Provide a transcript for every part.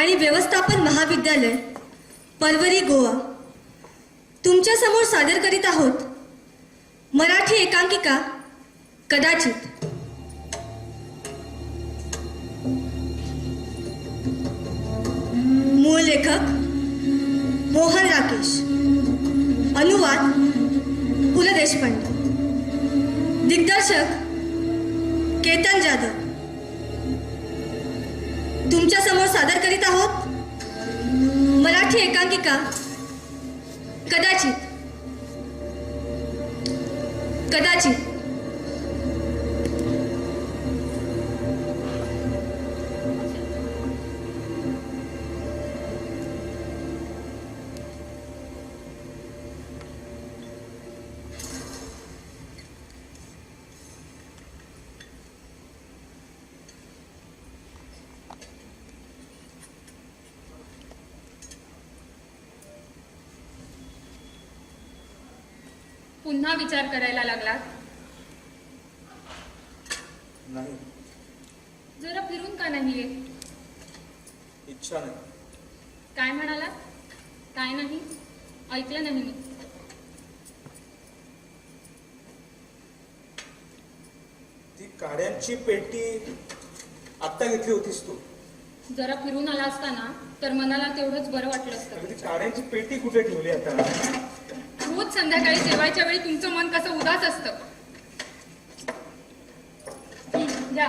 आणि व्यवस्थापन महाविद्यालय परवरी गोवा तुमच्या समोर सादर करीत आहोत मराठी एकांकिका कदाचित. मूळ लेखक मोहन राकेश, अनुवाद पु ल देशपांडे, दिग्दर्शक केतन जाधव. तुमच्या समोर सादर करीत आहोत मराठी एकांकिका कदाचित. कदाचित पुन्हा विचार करायला लागलात? नाही. जरा फिरून का नाही येत? इच्छा नाही. काय म्हणालात? काय नाही? ऐकलं नाही मी. ती काड्यांची पेटी आत्ता घेतली होतीस तू. जरा फिरून आला असता ना तर मनाला तेवढंच बरं वाटलं असतं. ती काड्यांची पेटी कुठे ठेवली आता? रोज संध्याकाळी जेवायच्या वेळी तुमचं मन कसं उदास असतं. घ्या.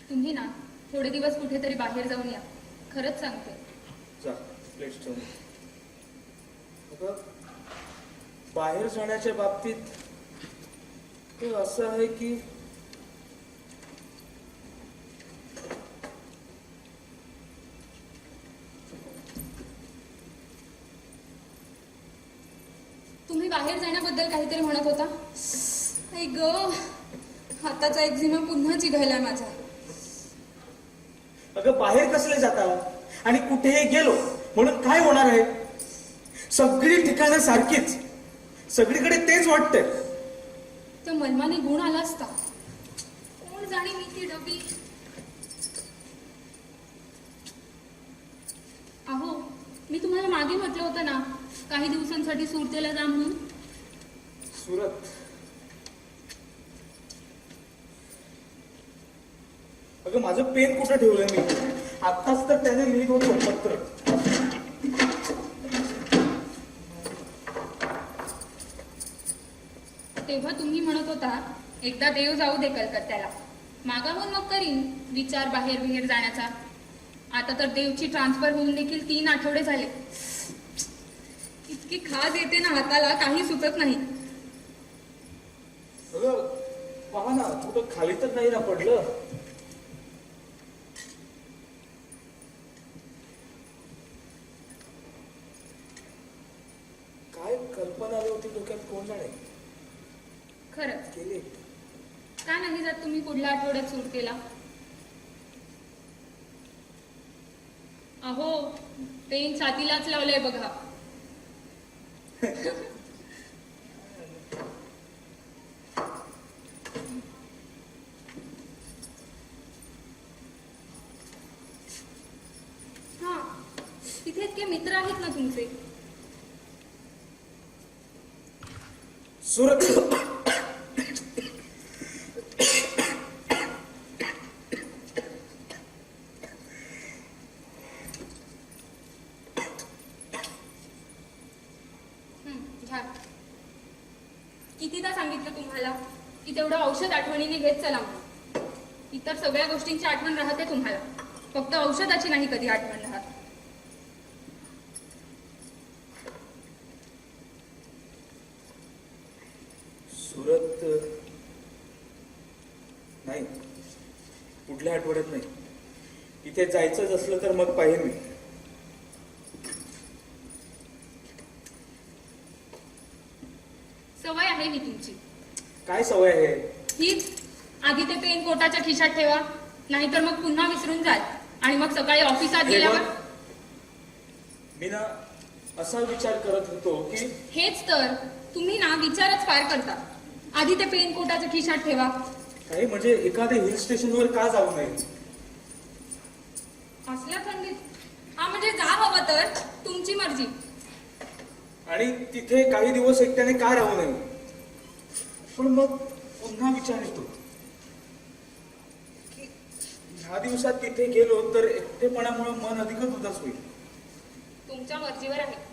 तुम्ही ना थोडे दिवस कुठेतरी बाहेर जाऊन या. खरंच सांगते. जा प्लेट्स ठेवून. अगं, बाहेर जाण्याच्या बाबतीत ते असं आहे की तुम्ही बाहेर जाण्याबद्दल काहीतरी म्हणत होता. आई ग, हाताचा एक्झिमा पुन्हा चिघळलाय माझा. अगं, बाहेर कसले जातात आणि कुठेही गेलो म्हणून काय होणार आहे? सगळी ठिकाणं सारखीच, सगळीकडे तेच वाटतंय. त्या मलमाने गुण आला असता. कोण जाणे मी ती डबी. अहो, मी तुम्हाला मागे म्हटलं होतं ना काही दिवसांसाठी सुरतेला जा म्हणून. सुरत? अगं, माझं पेन कुठं ठेवलंय मी? आत्ताच तर त्याने लिहित होतं पत्र. तेव्हा तुम्ही म्हणत होता एकदा देव जाऊ दे कलकत्त्याला, मागाहून मग करीन विचार बाहेर बिहेर जाण्याचा. आता तर देवची ट्रान्सफर होऊन देखील 3 आठवडे झाले. इतकी खाज येते ना हाताला, काही सुचत नाही. अगं, पहा ना, कुठं खाली तर नाही ना पडलं? काय कल्पना आली होती डोक्यात कोण जाणे? खरंच केली. का नाही जात तुम्ही पुढल्या आठवड्यात सूट केला? अहो, पेन छातीलाच लावलंय बघा. हा, तिथे इतके मित्र आहेत ना तुमचे. सुरत. घ्या. कितीदा सांगितलं तुम्हाला की तेवढं औषध आठवणीने घेत चला म्हणून. इतर सगळ्या गोष्टींची आठवण राहते तुम्हाला, फक्त औषधाची नाही कधी आठवण राहत. सुरत नाही, कुठल्या आठवड्यात नाही. इथे जायचंच असलं तर मग पाहिजे मी. सवय आहे ही तुमची. काय सवय आहे? हीच. आधी ते पेन कोटाच्या खिशात ठेवा, नाहीतर मग पुन्हा विसरून जाल आणि मग सकाळी ऑफिसात गेल्यावर. मी ना असा विचार करत होतो की हेच तर तुम्ही ना विचारच फार करता. आधी ते पेन कोटाच्या खिशात ठेवा. काही म्हणजे एखाद्या हिल स्टेशनवर का जाऊ नये? असल्या थंडीत हा म्हणजे जा हवं तर तुमची मर्जी. आणि तिथे काही दिवस एकट्याने का राहू नये? पण मग पुन्हा विचार येतो की ह्या दिवसात तिथे गेलो तर एकटेपणामुळे मन अधिकच उदास होईल. तुमच्या मर्जीवर आहे.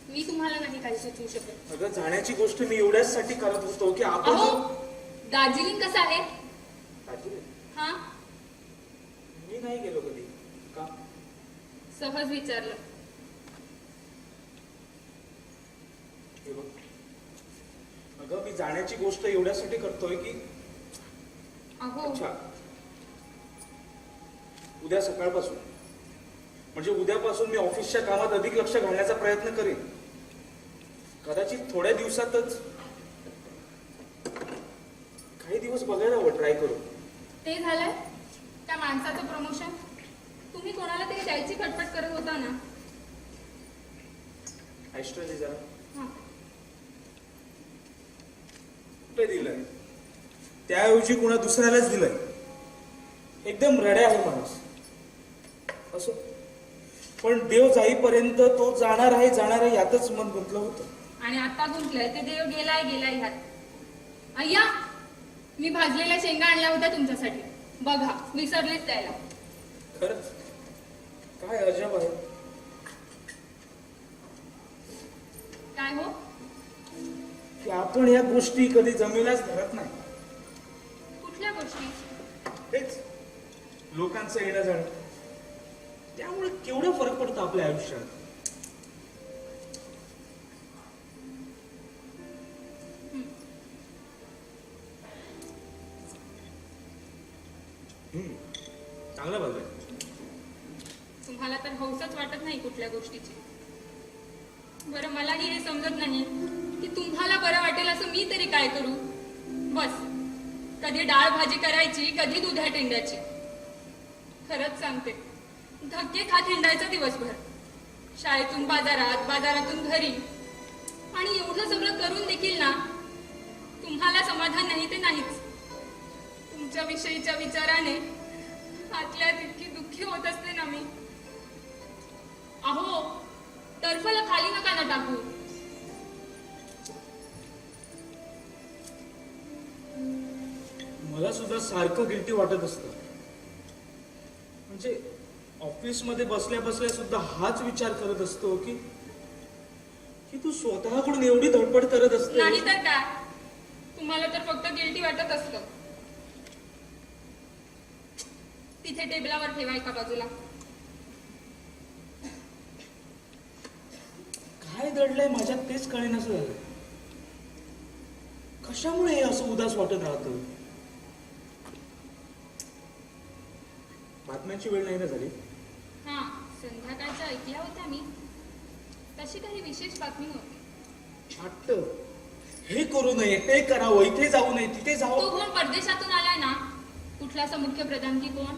मी तुम्हाला नाही काही सुचवू शकत. अगं जाण्याची गोष्ट मी एवढ्याच साठी करत होतो की आपण अहो, दार्जिलिंग कसं आहे? दार्जिलिंग? हा, मी नाही गेलो कधी. का? सहज विचारलं. हे बघ, अगं मी जाण्याची गोष्ट एवढ्यासाठी करतोय की अहो, अच्छा उद्या सकाळपासून म्हणजे उद्यापासून मी ऑफिसच्या कामात अधिक लक्ष घालण्याचा प्रयत्न करेन. कदाचित थोड्या दिवसातच काही दिवस बघायला हवं, ट्राय करू. ते झालंय त्या माणसाचं प्रमोशन. तुम्ही कोणाला तरी द्यायची खटपट करत होता ना? ऐश्वर्या जरा हा, कुठे दिलंय? त्याऐवजी कुणा दुसऱ्यालाच दिलंय. एकदम रड्या आहे माणूस. असो, पण देव जाईपर्यंत तो जाणार आहे यातच मन गुंतलं होतं. आणि आता गुंतलंय ते देव गेलाय ह्यात. अय्या, मी भाजलेल्या शेंगा आणल्या होत्या तुमच्यासाठी. बघा, विसरलेच द्यायला. खरंच काय अजब आहे. काय हो? की आपण या गोष्टी कधी जमिलाच धरत नाही. कुठल्या गोष्टी? हेच लोकांचं येणं जाणं. त्यामुळे केवढा फरक पडतो आपल्या आयुष्यात. चांगलं बघ. तुम्हाला तर हौसच वाटत नाही कुठल्या गोष्टीची. बरं, मलाही हे समजत नाही की तुम्हाला बरं वाटेल असं मी तरी काय करू. बस, कधी डाळ भाजी करायची, कधी दुधा टेंड्याची. खरंच सांगते, धक्के खात हिंडायचं दिवसभर. शाळेतून बाजारात, बाजारातून घरी. आणि एवढं सगळं करून देखील ना तुम्हाला समाधान नाही ते नाहीच. तुमच्या विषयीच्या विचाराने आतल्या तितकी दुःखी होत असते ना मी. अहो, टर्फला खाली नका ना टाकू. मला सुद्धा सारखं गिल्टी वाटत असतं. म्हणजे ऑफिस मध्ये बसल्या बसल्या सुद्धा हाच विचार करत असतो की की तू स्वतःकडून एवढी धडपड करत असते. नाही तर काय, तुम्हाला तर फक्त गिल्टी वाटत असतं. तिथे टेबलावर ठेवा एका बाजूला. काय दडलंय माझ्यात तेच कळेनासं झालं. कशामुळे हे असं उदास वाटत राहतं? बातम्यांची वेळ नाही ना झाली? हा, संध्याकाळच्या ऐकल्या होत्या मी. तशी काही विशेष बातमी नव्हती. वाटतं हे करू नये, ते करावं, इथे जाऊ नये, तिथे तो जावं. कोण परदेशातून आलाय ना, कुठलासा मुख्य प्रधान की कोण,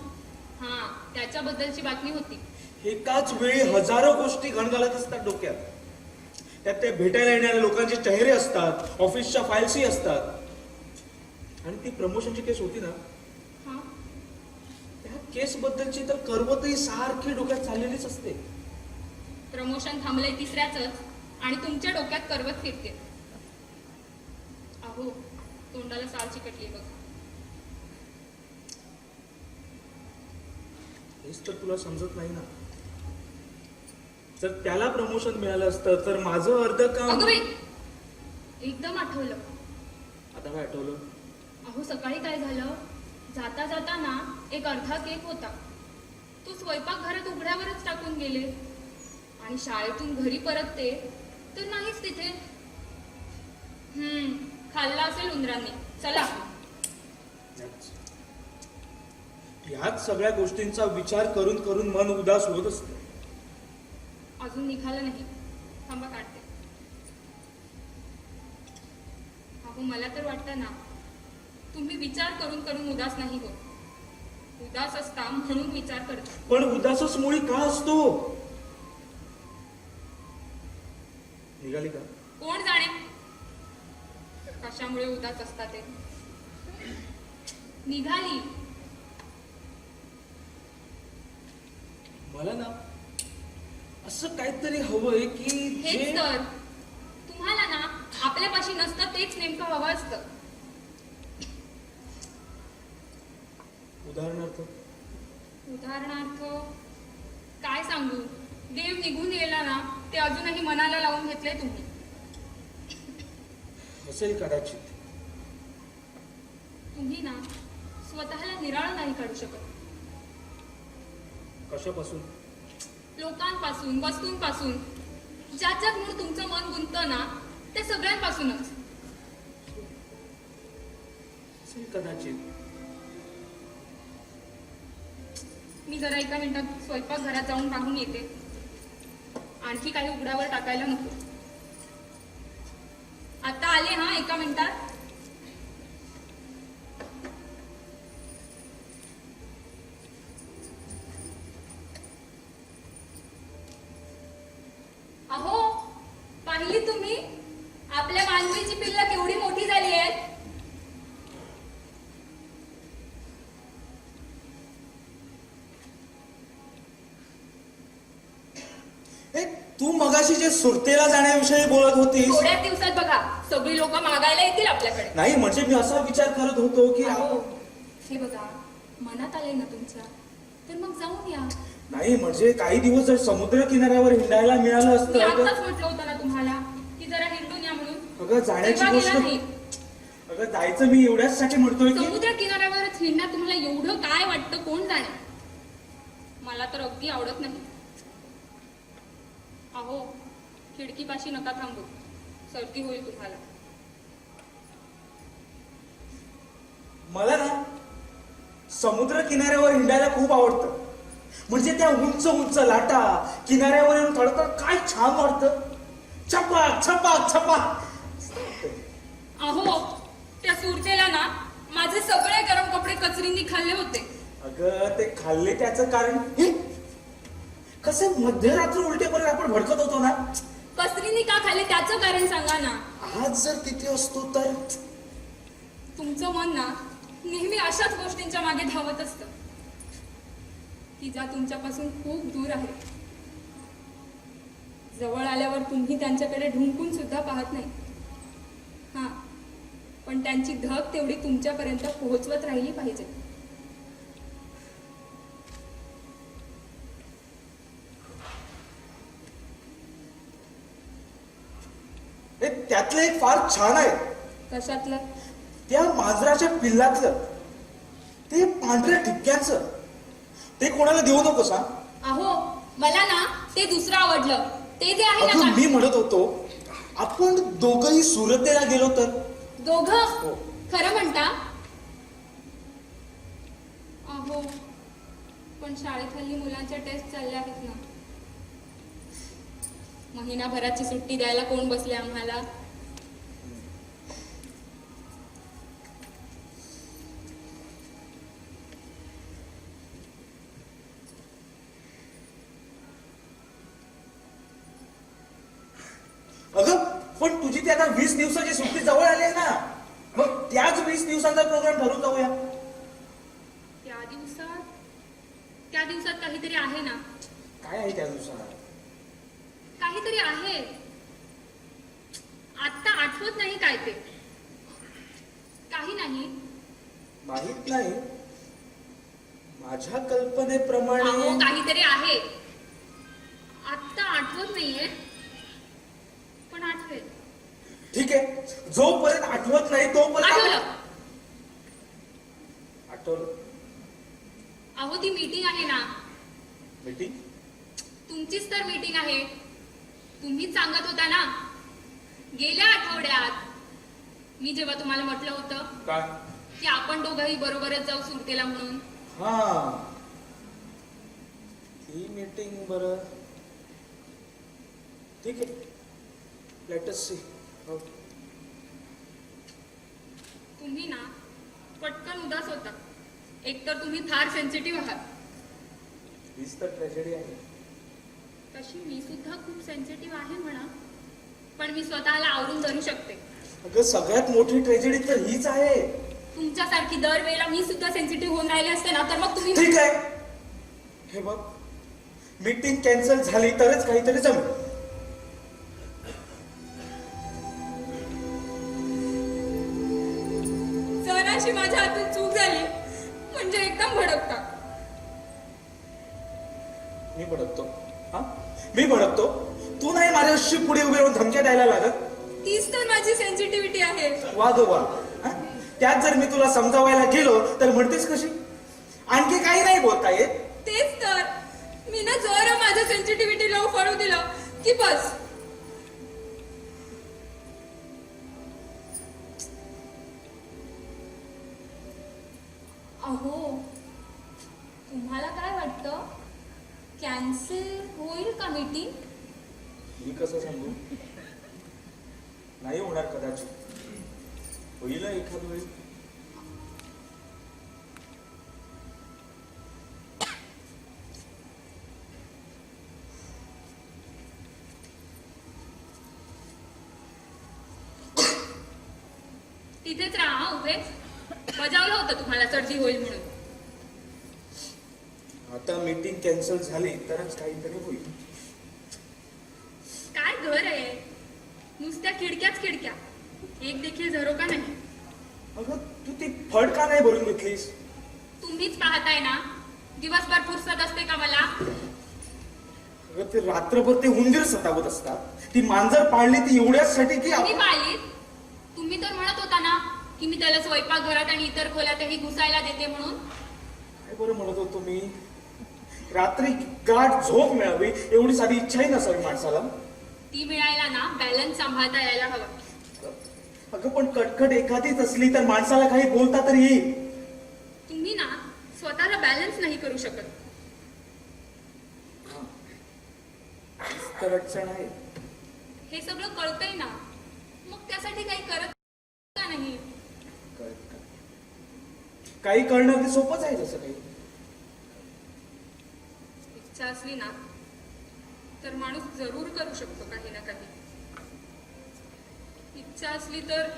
हा, त्याच्याबद्दलची बातमी होती. एकाच वेळी हजारो गोष्टी घणघालत असतात डोक्यात. त्यात ते भेटायला येणाऱ्या लोकांचे चेहरे असतात, ऑफिसच्या फाईल्सही असतात. आणि ती प्रमोशनची केस होती ना, हा, त्या केस बद्दलची तर करवतही सारखी डोक्यात चाललेलीच असते. प्रमोशन थांबलंय तिसऱ्याच आणि तुमच्या डोक्यात करवत फिरते. अहो, तोंडाला साल चिकटली बघ. हेच तर तुला समजत नाही ना. जर त्याला प्रमोशन मिळालं असतं तर माझं अर्ध काम. अगं बाई, एकदम आठवलं. आता काय आठवलं? अहो, सकाळी काय झालं, जाता जाता ना एक अर्धा केक होता. तो स्वयंपाकघरात उघड्यावरच टाकून गेले. आणि शाळेतून घरी परतते तर नाहीच तिथे. खाल्ला असेल उंदरांनी. चला. ह्याच सगळ्या गोष्टींचा विचार करून करून मन उदास होत असते. अजून निघालं नाही. थांबा, काढते. अहो, मला तर वाटतं ना तुम्ही विचार करून करून उदास नाही हो. उदास असता म्हणून विचार करता. पण उदासच मुळी का असतो? निघाली का? कोण जाणे. कशामुळे उदास असता ते. निघाली. मला ना असं काहीतरी हवंय की हेच जे तर. तुम्हाला ना आपल्यापाशी नसतं तेच नेमकं हवं असतं. उदाहरणार्थ उदाहरणार्थ काय सांगू. देव निघून गेला ना ते अजूनही मनाला लावून घेतले तुम्ही. असेल कदाचित. तुम्ही ना स्वतःला निराळ नाही काढू शकत. कशापासून? लोकांपासून, वस्तूंपासून. ज्याच्यात म्हणून तुमचं मन गुंततं ना त्या सगळ्यांपासूनच. असेल कदाचित. मी जरा एका मिनिटात स्वयंपाकघरात जाऊन पाहून येते. आणखी काही उघड्यावर टाकायला नको. आता आले हा एका मिनिटात. अहो, पाहिली तुम्ही आपल्या मांजरीची पिल्लं केवढी मोठी झाली आहेत. ए, तू मगाशी जे सुरतेला जाण्याविषयी बोलत होतीस. थोड्याच दिवसात बघा सगळी लोक मागायला येतील आपल्याकडे. नाही म्हणजे मी असा विचार करत होतो की अहो, हे बघा मनात आले ना तुमच्या तर मग जाऊन या. नाही म्हणजे काही दिवस जर समुद्र किनाऱ्यावर हिंडायला मिळालं मी असतं तर आताच म्हटलं होतं ना तुम्हाला की जरा हिंडून या म्हणून. अगं जाण्याची तेव्हा गोष्ट गेला नाही. अगं जायचं मी एवढ्याचसाठी म्हणतोय की समुद्र किनाऱ्यावरच हिंडण्यात तुम्हाला एवढं काय वाटतं कोण जाणे. मला तर अगदी आवडत नाही. अहो, खिडकीपाशी नका थांबू. सर्दी होईल तुम्हाला. मला ना समुद्र किनाऱ्यावर हिंडायला खूप आवडतं. म्हणजे त्या उंच उंच लाटा किनाऱ्यावर येऊन थोडं काय छान वाटतं. छपाक छपाक छपाक. अहो, त्या सुरतेला ना माझे सगळे गरम कपडे कचरींनी खाल्ले होते. अगं ते खाल्ले त्याचं कारण हे कसे मध्यरात्री उलटेपर्यंत आपण भडकत होतो ना. कचरींनी का खाल्ले त्याचं कारण सांगा ना. आज जर तिथे असतो तर तुमचं मन ना नेहमी अशाच गोष्टींच्या मागे धावत असतं की ज्या तुमच्यापासून खूप दूर आहेत. जवळ आल्यावर तुम्ही त्यांच्याकडे ढुंकून सुद्धा पाहत नाही. हा, पण त्यांची धग तेवढी तुमच्यापर्यंत पोहोचवत राहिली पाहिजे. हे त्यातलं एक फार छान आहे. कशातलं? त्या मांजराच्या पिल्लातलं ते पांढऱ्या ठिपक्याचं. ते कोणाला देऊ नकोस हा. अहो, मला ना ते दुसरं आवडलं. ते जे आहे अगं ना. मी म्हणत होतो आपण दोघंही सुरतेला गेलो तर. दोघं? हो. खरं म्हणता? अहो, पण शाळेत हल्ली मुलांच्या टेस्ट चालल्या आहेत ना. महिनाभराची सुट्टी द्यायला कोण बसले आम्हाला. अगं पण तुझी ती आता 20 दिवसाची सुट्टी जवळ आली आहे ना. मग त्याच 20 दिवसांचा प्रोग्राम ठरवून जाऊया. त्या दिवसात काहीतरी आहे ना. काय आहे त्या दिवसाला? काहीतरी आहे. आता आठवत नाही काय ते. काही नाही. माहित नाही. माझ्या अहो, कल्पनेप्रमाणे काहीतरी आहे. आता आठवत नाहीये पण आठवेल. ठीक आहे. जोपर्यंत आठवत नाही तोपर्यंत आठवलं. आठवलं. अहो, ती मीटिंग आहे ना. मीटिंग? तुमचीच तर मीटिंग आहे. तुम्हीच सांगत होता ना गेल्या आठवड्यात मी जेव्हा तुम्हाला म्हटलं होतं काय? की आपण दोघंही बरोबरच जाऊ सुरतेला म्हणून. हा, ती मीटिंग. बरं ठीक आहे. Let us see. तुम्ही ना पटकन उदास होता. एकतर तुम्ही फार सेन्सिटिव्ह आहात. हीच तर ट्रॅजेडी आहे. तशी मी सुद्धा खूप सेन्सिटिव्ह आहे म्हणा. पण मी स्वतःला आवरून धरू शकते. अगं सगळ्यात मोठी ट्रेजेडी तर हीच आहे. तुमच्यासारखी दरवेळेला मी सुद्धा सेन्सिटिव्ह होऊन राहिले असते ना, तर मग तुम्ही ठीक आहे, हे बघ, मीटिंग कॅन्सल झाली तरच काहीतरी जमेल. जराशी माझ्या हातून चूक झाली म्हणजे एकदम भडकता. मी भडकतो? हा, मी भडकतो? तू नाही माझ्याशी पुढे उभे राहून धमक्या द्यायला लागत. तीच तर माझी सेन्सिटिव्हिटी आहे. वादोवा, हा? त्यात जर मी तुला समजावायला गेलो तर म्हणतेस कशी? आणखी काही नाही बोलता येत. तेच तर, मी ना जरा माझ्या सेन्सिटिव्हिटीला उफाळू दिलं की बस. अहो, तुम्हाला काय वाटतं, कॅन्सल होईल का मीटिंग? मी कसं सांगू? नाही होणार कदाचित. होईल एखाद वेळी. तिथेच राहा उभे. बजावलं होतं तुम्हाला सर्दी होईल म्हणून. आता मीटिंग कॅन्सल झाली तरच काहीतरी होईल. काय घर आहे, नुसत्या खिडक्याच खिडक्या, एक देखील झरोका नाही. अगं तू ती फड का नाही भरून घेतलीस? तुम्हीच पाहताय ना, दिवसभर फुरसत असते का मला? अगं ते रात्रभर ते उंदीर सतावत असतात. ती मांजर पाळली ती एवढ्यासाठी की तुम्ही पाहिलीत? तुम्ही तर म्हणत होता ना की मी त्याला स्वयंपाकघरात आणि इतर खोल्यातही घुसायला देते म्हणून. काय बरं म्हणत होतो मी? रात्री गाढ झोप मिळावी एवढी साधी इच्छाही नसावी माणसाला. ती मिळायला ना बॅलन्स सांभाळता यायला हवा. अगं पण कटकट एखादीच असली तर माणसाला काही बोलता तर येईल. तुम्ही ना स्वतःला बॅलन्स नाही करू शकत. तर अडचण आहे. हे सगळं कळतंय ना, मग त्यासाठी काही करत का नाही? काही करणं ते सोपंच आहे. जसं काही इच्छा असली ना तर माणूस जरूर करू शकतो काही ना काही. इच्छा असली तर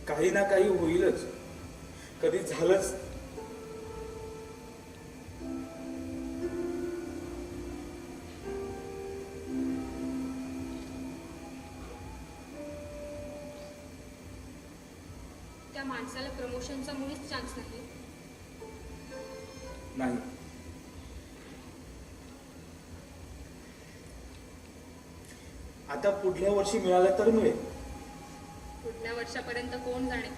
काही ना काही होईलच. कधी झालंच. त्या माणसाला प्रमोशनचा मुळीच चान्स नाही. नाही. आता पुढल्या वर्षी मिळालं तर मिळेल. पुढल्या वर्षापर्यंत कोण जाणे.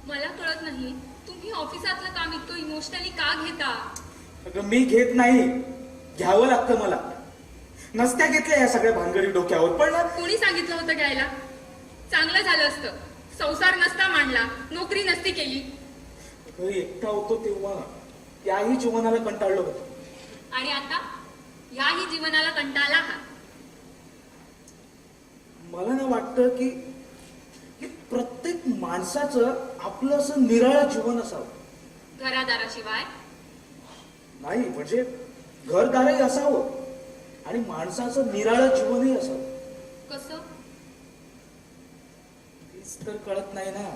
मला कळत नाही तुम्ही ऑफिसातलं काम इतकं इमोशनली का घेता? अगं मी घेत नाही, घ्यावं लागतं मला. नसत्या घेतल्या या सगळ्या भानगडी डोक्यावर. पण कोणी सांगितलं होतं घ्यायला? चांगलं झालं असतं, संसार नसता मांडला, नोकरी नसती केली. घरी एकटा होतो तेव्हा त्याही जीवनाला कंटाळलं होतं. आणि आता ह्याही जीवनाला कंटाळला हा. मला ना वाटतं की प्रत्येक माणसाचं आपलं असं निराळं जीवन असावं. घरादाराशिवाय नाही, म्हणजे घरदारही असावं आणि माणसाचं निराळं जीवनही असावं. कसं? हेच तर कळत नाही ना.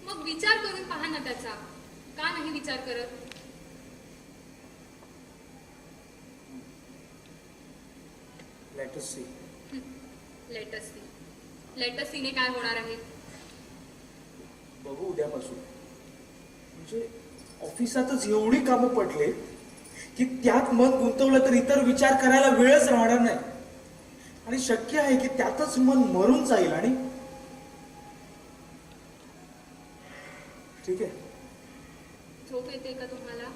मग विचार करून पहा ना त्याचा. का नाही विचार करत? Let us see. Let's see. Let's सीने काय होणार आहे? बघू उद्यापासून. म्हणजे ऑफिसातच एवढी कामं पडले की त्यात मन गुंतवलं तर इतर विचार करायला वेळच राहणार नाही. आणि शक्य आहे की त्यातच मन मरून जाईल. आणि ठीक आहे. झोप येते का तुम्हाला?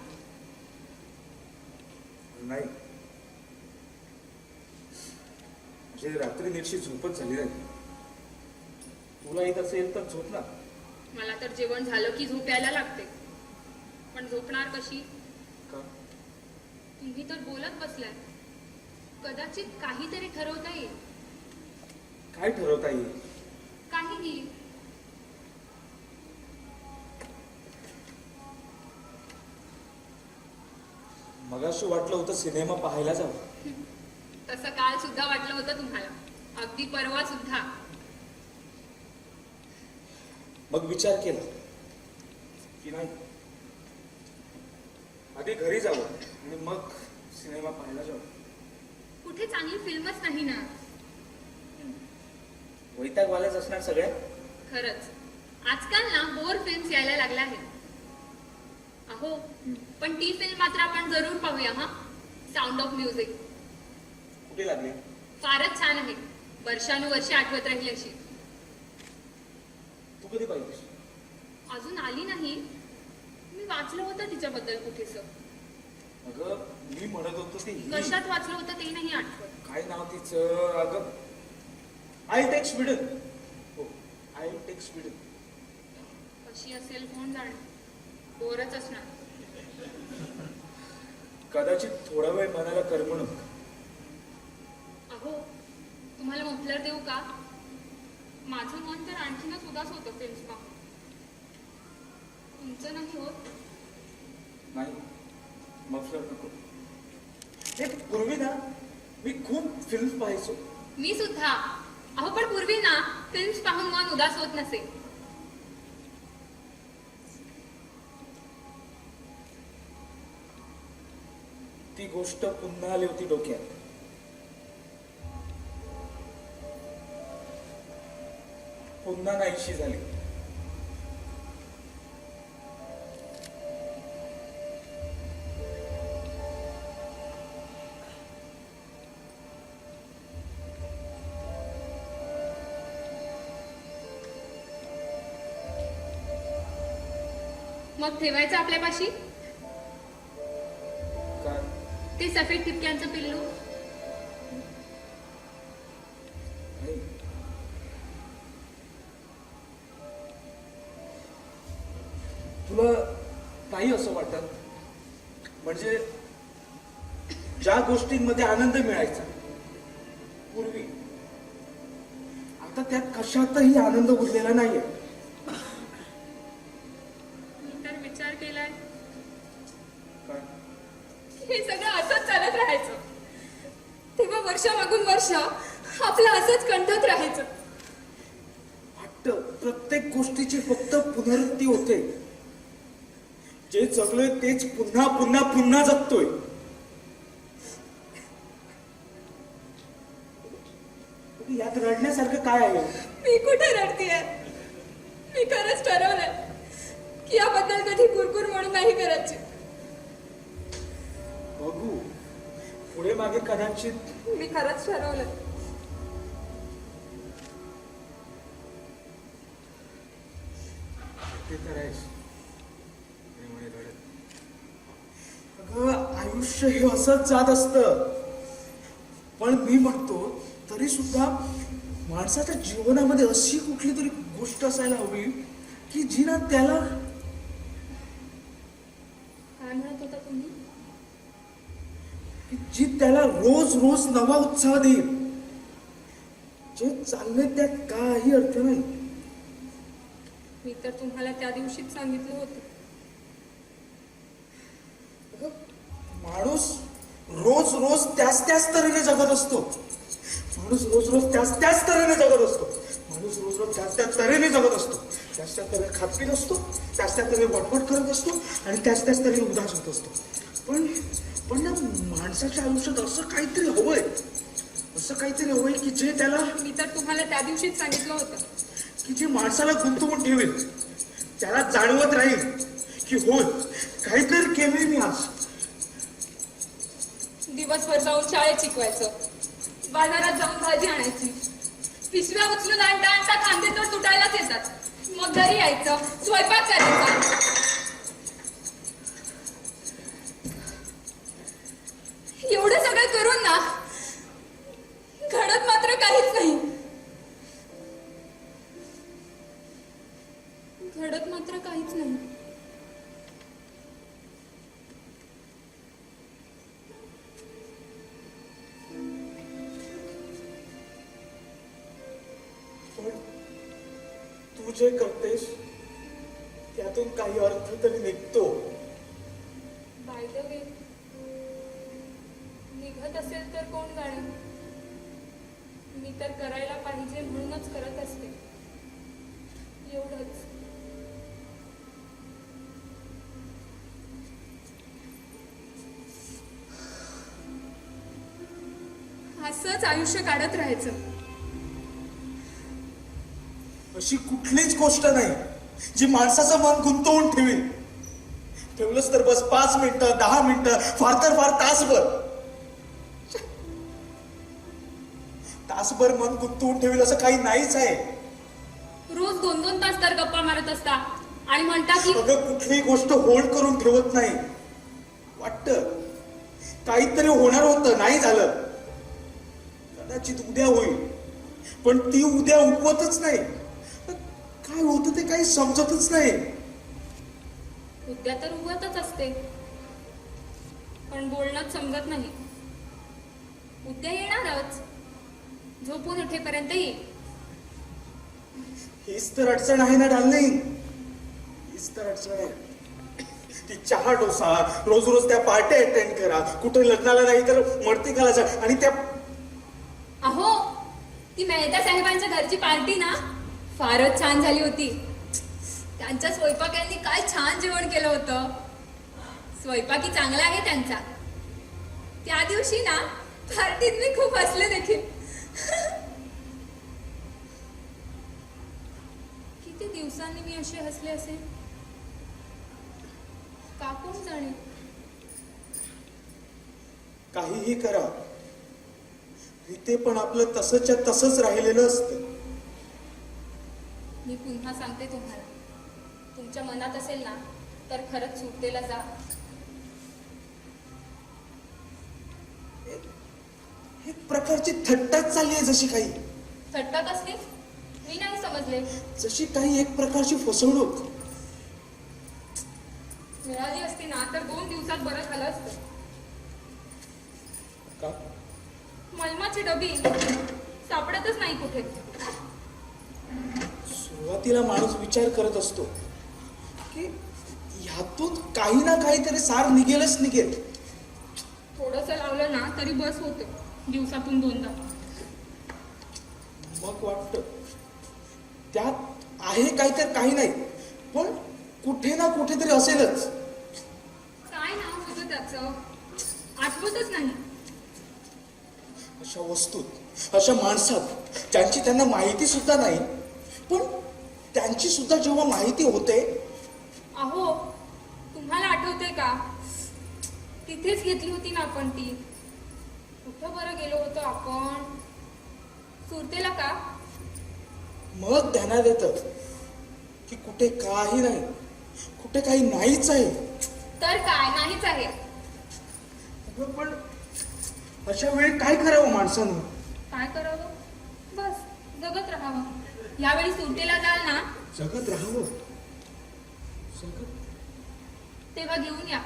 नाही, म्हणजे रात्री नीटशी झोपच झाली नाही. तुला येत असेल तर झोप ना. मला तर जेवण झालं की झोप यायला लागते. पण झोपणार कशी? का? तुम्ही तर बोलत बसलाय. कदाचित काहीतरी ठरवता येईल. काय ठरवता येईल? काहीही. मगाशी वाटलं होतं सिनेमा पाहायला जावं. तसं काल सुद्धा वाटलं होतं तुम्हाला, अगदी परवा सुद्धा. मग विचार केला की नाही, आधी घरी जावं आणि मग सिनेमा पाहायला जावं. कुठे चांगली फिल्मच नाही ना. वैतागवाल्याच असणार सगळ्या. खरंच आजकाल ना बोर फिल्म्स यायला लागल्या आहेत. अहो, पण ती फिल्म मात्र आपण जरूर पाहूया हा. Sound of music. कुठे लागली? फारच छान आहे. वर्षानुवर्षे आठवत राहील अशी. तू कधी पाहिजेस? अजून आली नाही. मी वाचलं होतं तिच्याबद्दल कुठेस. अगं मी म्हणत होतो ती कशात वाचलं होतं ते नाही आठवत. काय नाव तिचं? अगं आय टेक स्वीडन. हो, आय टेक स्वीडन. कशी असेल कोण जाणे. बोरच असणार. कदाचित थोडा वेळ मनाला करमणूक. अहो, तुम्हाला मफलर देऊ का? माझं मन तर आणखीनच उदास होतं फिल्म्स पाहून. तुमचं नाही होत? नाही, मफलर नको. हे पूर्वी ना मी खूप फिल्म पाहायचो. मी सुद्धा. अहो, पण पूर्वी ना फिल्म्स पाहून मन उदास होत नसे. ती गोष्ट पुन्हा आली होती डोक्यात. पुन्हा नाहीशी झाली. मग ठेवायचं आपल्यापाशी काय? ते सफेद ठिपक्यांचं पिल्लू. नाही. तुला नाही असं वाटत? म्हणजे ज्या गोष्टींमध्ये आनंद मिळायचा पूर्वी, आता त्यात कशातही आनंद उरलेला नाहीये. मी तर विचार केलाय काय? हे सगळं असंच चालत राहायचं. तेव्हा वर्षामागून वर्ष आपलं असंच कंठत राहायचं. वाटतं प्रत्येक गोष्टीची फक्त पुनरुक्ती होते. जे जगलोय तेच पुन्हा पुन्हा पुन्हा जगतोय. यात रडण्यासारखं काय आहे? मी कुठे रडतीये? मी खरंच ठरवलंय की याबद्दल कधी कुरकुर म्हणून नाही करायची. बघू पुढे मागे कदाचित. मी खरंच ठरवलंय. ते तर आहेस. प्रेमाने रडत. अगं आयुष्य हे असंच जात असतं. पण मी म्हणतो तरी सुद्धा माणसाच्या जीवनामध्ये अशी कुठली तरी गोष्ट असायला हवी की जी ना त्याला. काय म्हणत होता तुम्ही? जी त्याला रोज रोज नवा उत्साह देईल. जे चाललंय त्यात काही अर्थ नाही. मी तर तुम्हाला त्या दिवशीच सांगितलं होतं. अगं, माणूस रोज रोज त्याच तऱ्हेने जगत असतो. माणूस रोज रोज त्याच तऱ्हेने जगत असतो. माणूस रोज रोज त्याच तऱ्हेने जगत असतो. त्याच तऱ्हेने खात पीत असतो. त्याच तऱ्हेने वटवट करत असतो आणि त्याच तऱ्हेने उदास होत असतो. पण ना माणसाच्या आयुष्यात असं काहीतरी हवंय. असं काहीतरी हवंय की जे त्याला. मी तर तुम्हाला त्या दिवशीच सांगितलं होतं की जे माणसाला गुंतवून ठेवेल. त्याला जाणवत राहील की होय काहीतरी केलंय मी आज. दिवसभर जाऊन शाळेत शिकवायचं, बाजारात जाऊन भाजी आणायची, पिशव्या उचलून आणता आणता खांदे तर तुटायलाच येतात. मग घरी यायचं, स्वयंपाक करायचा. एवढं सगळं करून ना घडत मात्र काहीच नाही. घडत मात्र काहीच नाही. तू जे करतेस त्यातून काही अर्थ तरी निघतो. बाय द वे, निघत असेल तर कोण जाणे, मी तर करायला पाहिजे म्हणूनच करत असते, एवढंच. असंच आयुष्य काढत राहायचं. अशी कुठलीच गोष्ट नाही जी माणसाचं मन गुंतवून ठेवील. ठेवलंच तर बस 5 मिनिटं, 10 मिनिटं, फार तर फार तासभर. तासभर मन गुंतवून ठेवील असं काही नाहीच आहे. रोज 2-2 तास तर गप्पा मारत असता आणि म्हणता की अगं कुठलीही गोष्ट होल्ड करून ठेवत नाही. वाटतं काहीतरी होणार होतं, नाही झालं. कदाचित उद्या होईल, पण ती उद्या उगवतच नाही. काय होतं ते काही समजतच नाही. उद्या तर उगतच असते, पण बोलणंच समजत नाही. उद्या येणारच, झोपून उठेपर्यंत येईल. हीच तर अडचण आहे ना डालनी, हीच तर अडचण आहे. ती चहा डोसा, रोज रोज त्या पार्ट्या अटेंड करा, कुठे लग्नाला नाही तर मडती घालायचा. आणि त्या अहो, ती मेहता साहेबांच्या घरची पार्टी ना फारच छान झाली होती. त्यांच्या स्वयंपाकांनी काय छान जेवण केलं होतं. स्वयंपाकी चांगला आहे त्यांचा. त्या दिवशी ना पार्टीत मी खूप हसले देखील. किती दिवसांनी मी असे हसले असेल, का कोण जाणे. काहीही करा, इथे पण आपलं तसंच्या तसंच राहिलेलं असतं. मी पुन्हा सांगते तुम्हाला, तुमच्या मनात असेल ना तर खरंच सुटलेला जा. एक प्रकारची थट्टाच चालली आहे. जशी काही थट्टा कसली, मी नाही समजले. जशी काही एक प्रकारची फसवणूक. मिळाली असती ना तर 2 दिवसात बरं झालं असतं. का? मलमाची डबी सापडतच नाही कुठे. सुरुवातीला माणूस विचार करत असतो की ह्यातून काही ना काहीतरी सार निघेलच निघेल. थोडस लावलं ना तरी बस होतं, दिवसातून 2दा. मग वाटतं त्यात आहे काही तर काही नाही, पण कुठे ना कुठेतरी असेलच. काय नाव होतं त्याचं आठवतच नाही. अशा वस्तूत, अशा माणसात ज्यांची त्यांना माहिती सुद्धा नाही, पण त्यांची सुद्धा जेव्हा माहिती होते. अहो, तुम्हाला आठवते का, तिथेच घेतली होती ना आपण ती. कुठं बरं गेलो होतो आपण, सुरतेला का? मग ध्यानात येतं की कुठे काही नाही, कुठे काही नाहीच आहे. तर काय नाहीच आहे. अगं, पण अशा वेळी काय करावं माणसानं? काय करावं, बस जगत राहावं. यावेळी सुरतेला जाल ना जगत राहावं. जगत तेव्हा घेऊन या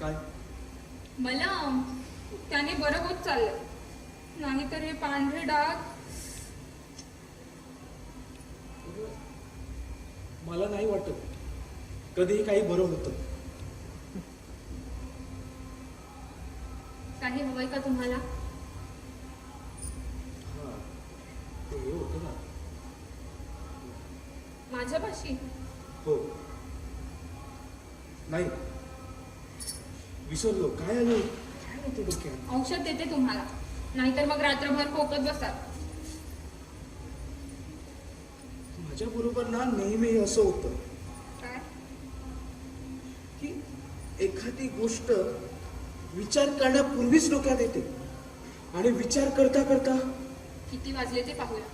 काय? मला. त्याने बरं होत चाललं, नाहीतर हे पांढरे डाग. मला नाही वाटत कधीही काही बरं होतं. काही हवंय का तुम्हाला? हा, ते हे होतं ना. माझ्यापाशी हो, नाही विसरलो. काय आलं, काय होतं डोक्यात? औषध देते तुम्हाला, नाहीतर मग रात्रभर खोकत बसाल. माझ्या बरोबर ना नेहमी असं होतं काय? की एखादी गोष्ट विचार करण्यापूर्वीच डोक्यात येते आणि विचार करता करता किती वाजले ते पाहूया.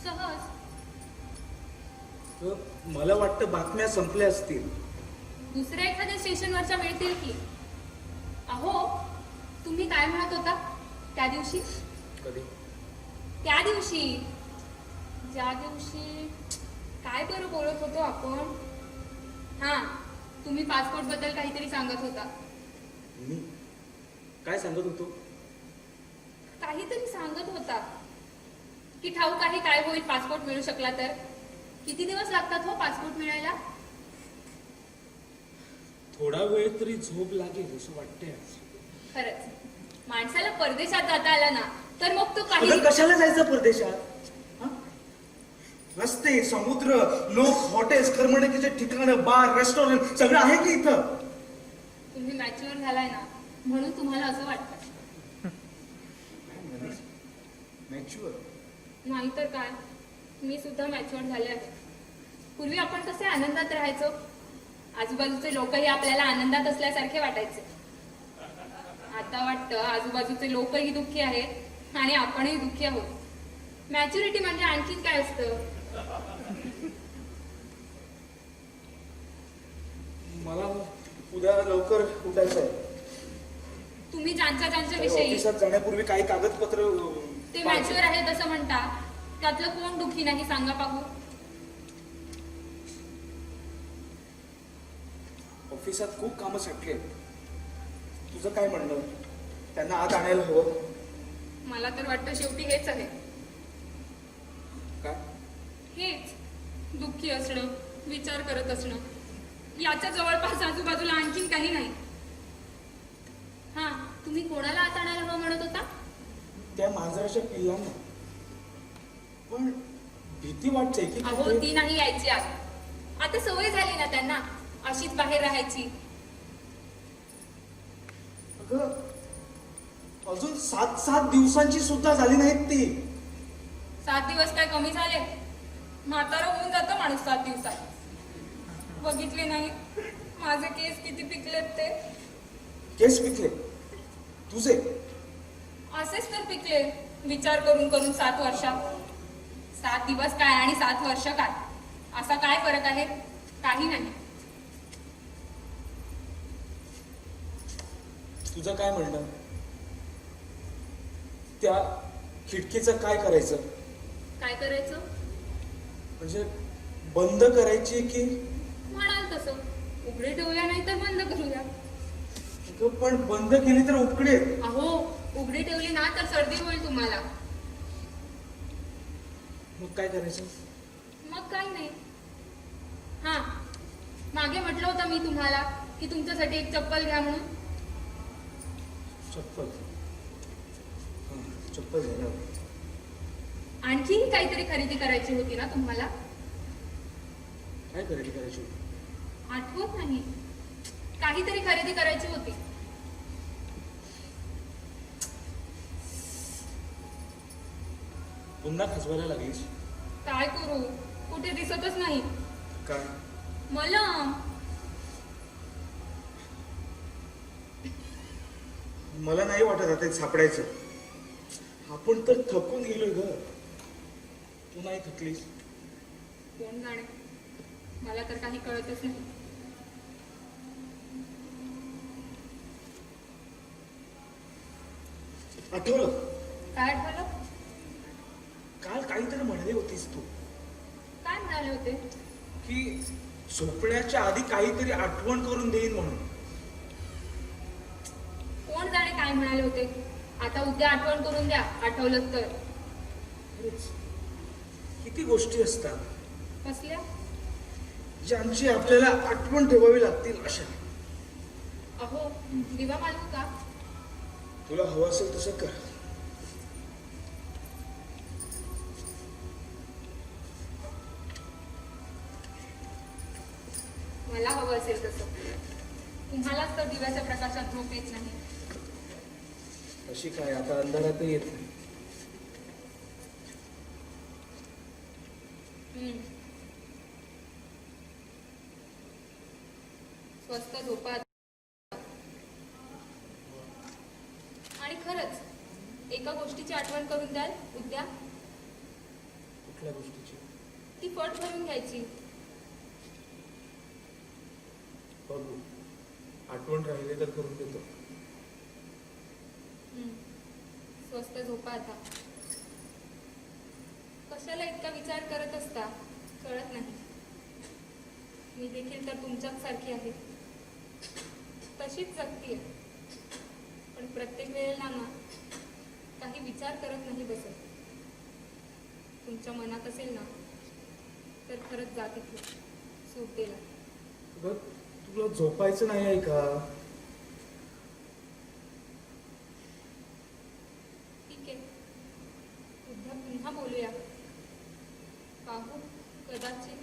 सहज. मला वाटतं बातम्या संपल्या असतील. दुसऱ्या एखाद्या स्टेशनवरच्या मिळतील की. अहो, तुम्ही काय म्हणत होता त्या दिवशी? कधी? त्या दिवशी, ज्या दिवशी काय बरं बोलत होतो आपण? हा, तुम्ही पासपोर्ट बद्दल काहीतरी सांगत होता. मी काय सांगत होतो? काहीतरी सांगत होता की ठाऊक आहे काय होईल पासपोर्ट मिळू शकला तर. किती दिवस लागतात हो पासपोर्ट मिळायला? थोडा वेळ तरी झोप लागेल असं वाटतंय आज. खरंच माणसाला परदेशात जाता आला ना तर मग तो काही अगं, कशाला जायचं परदेशात? हा? रस्ते, समुद्र, लोक, हॉटेल्स, करमणुकीचे ठिकाणं, बार, रेस्टॉरंट सगळं आहे की इथं. तुम्ही मॅच्युअर झालाय ना म्हणून तुम्हाला असं वाटतं. मॅच्युअर नाहीतर काय, मी सुद्धा मॅच्युअर झाले आहे. पूर्वी आपण कसे आनंदात राहायचो, आजूबाजूचे लोकही आपल्याला आनंदात असल्यासारखे वाटायचे. आता वाटतं आजूबाजूचे लोकही दुःखी आहेत आणि आपणही दुःखी आहोत. मॅच्युरिटी म्हणजे आणखीन काय असतं? मला उद्या लवकर उठायचं आहे. तुम्ही ज्यांच्या विषयी ऑफिसात जाण्यापूर्वी काही कागदपत्र ते मॅच्युअर आहेत असं म्हणता, त्यातलं कोण दुःखी नाही सांगा पाहू? ऑफिसात खूप कामं साठली आहेत. तुझं काय म्हणणं? त्यांना आत आणायला हवं? मला तर वाटतं शेवटी हेच आहे. काय? हेच दुःखी असणं, विचार करत असणं. याच्या जवळपास आजूबाजूला आणखीन काही नाही. हा, तुम्ही कोणाला आत आणायला हवं म्हणत होता? त्या मांजराच्या पिल्लांना. पण भीती वाटते की अहो, ती नाही यायची आत. आता सवय झाली ना त्यांना अशीच बाहेर राहायची. अगं, अजून 7 दिवसांची सुद्धा झाली नाहीत ती. 7 दिवस काय कमी झाले? म्हातारा होऊन जातं माणूस 7 दिवसात. बघितले नाही माझे केस किती पिकलेत ते. केस पिकले तुझे? असेच तर पिकले विचार करून करून 7 वर्षात. 7 दिवस काय आणि 7 वर्ष काय, असा काय फरक आहे? काही नाही. तुझं काय म्हणणं? त्या खिडकीचं काय करायचं? काय करायचं म्हणजे बंद करायची की? म्हणाल तसं, उघडे ठेवूया नाही तर बंद करूया. अगं, पण बंद केली तर उकडेल. अहो, उघडी ठेवली ना तर सर्दी होईल तुम्हाला. मग काय करायचं? मग काही नाही. हा, मागे म्हटलं होतं मी तुम्हाला की तुमच्यासाठी एक चप्पल घ्या म्हणून. चप्पल? चप्पल झालं. आणखीही काहीतरी खरेदी करायची होती ना तुम्हाला? काय खरेदी करायची? आठवत नाही. काहीतरी खरेदी करायची होती. पुन्हा खचवायला लागलीस? काय करू, कुठे दिसतच नाही. काय? मला मला नाही वाटत आता सापडायचं. आपण तर थकून गेलोय ग. तू नाही थकलीस? कोण जाणे, मला तर काही कळतच नाही. आठवलं? काय आठवलं? काल काहीतरी म्हणाली होतीस तू काय म्हणाले होते? की झोपण्याच्या आधी काहीतरी आठवण करून देईन म्हणून. कोण जाणे काय म्हणाले होते. आता उद्या आठवण करून द्या, आठवलं तर. खरंच किती गोष्टी असतात कसल्या? ज्यांची आपल्याला आठवण ठेवावी लागतील अशा. अहो, दिवा मालू का? तुला हवं असेल तसं कर. मला हवं असेल तसं. तुम्हालाच तर दिव्याच्या प्रकाशात झोप येत नाही. अशी काय, आता अंधारातही येत नाही. स्वस्त झोपा. आणि खरंच एका गोष्टीची आठवण करून द्याल उद्या? कुठल्या गोष्टीची? ती फट भरून घ्यायची. बघू, आठवण राहिली तर करून देतो. स्वस्त झोपा आता. कशाला इतका विचार करत असता कळत नाही. मी देखील तर तुमच्याच सारखी आहे, तशीच जगतीये. पण प्रत्येक वेळेला ना काही विचार करत नाही बसत. तुमच्या मनात असेल ना तर खरंच जा तिथे सूट देला. अगं, तुला झोपायचं नाही आहे का? ठीक आहे, उद्या पुन्हा बोलूया. पाहू कदाचित.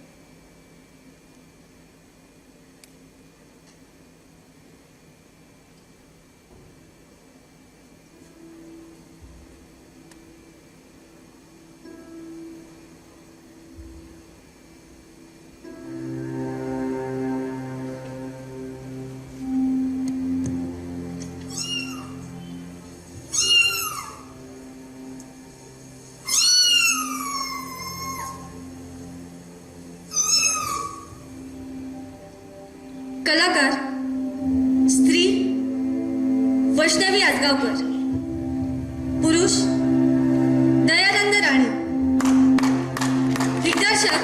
कलाकार स्त्री वैष्णवी आजगावकर, पुरुष दयानंद राणे, दिग्दर्शक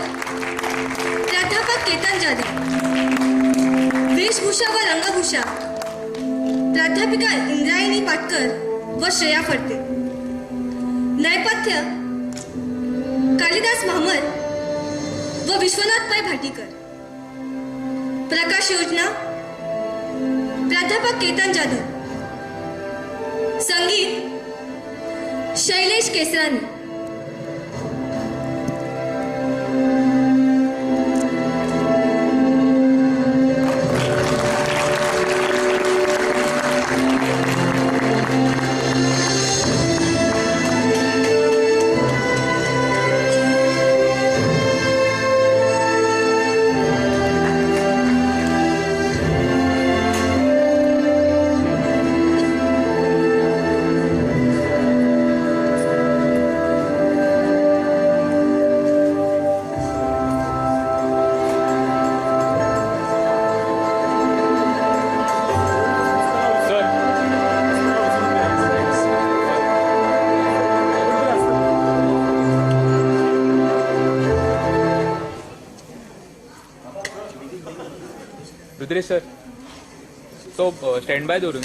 प्राध्यापक केतन जाधव, वेशभूषा व रंगभूषा प्राध्यापिका इंद्रायणी पाटकर व श्रेया फडते, नेपथ्य कालिदास महमद व विश्वनाथभाई भाटीकर, प्रकाश योजना प्राध्यापक केतन जाधव, संगीत शैलेश केसरानी. रुद्रेश सर, तो स्टँड बाय धरून